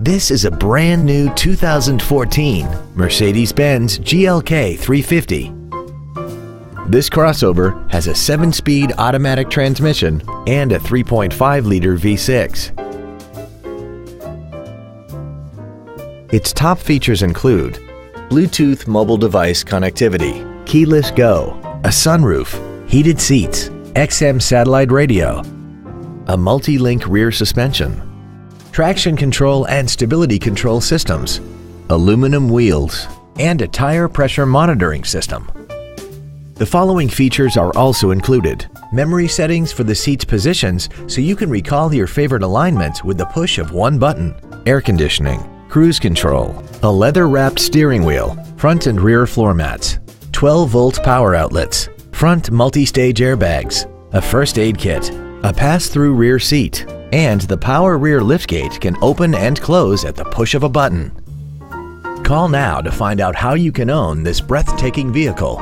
This is a brand new 2014 Mercedes-Benz GLK 350. This crossover has a 7-speed automatic transmission and a 3.5-liter V6. Its top features include Bluetooth mobile device connectivity, keyless go, a sunroof, heated seats, XM satellite radio, a multi-link rear suspension, traction control and stability control systems, aluminum wheels, and a tire pressure monitoring system. The following features are also included: memory settings for the seat's positions so you can recall your favorite alignments with the push of one button, air conditioning, cruise control, a leather-wrapped steering wheel, front and rear floor mats, 12-volt power outlets, front multi-stage airbags, a first aid kit, a pass-through rear seat, and the power rear liftgate can open and close at the push of a button. Call now to find out how you can own this breathtaking vehicle.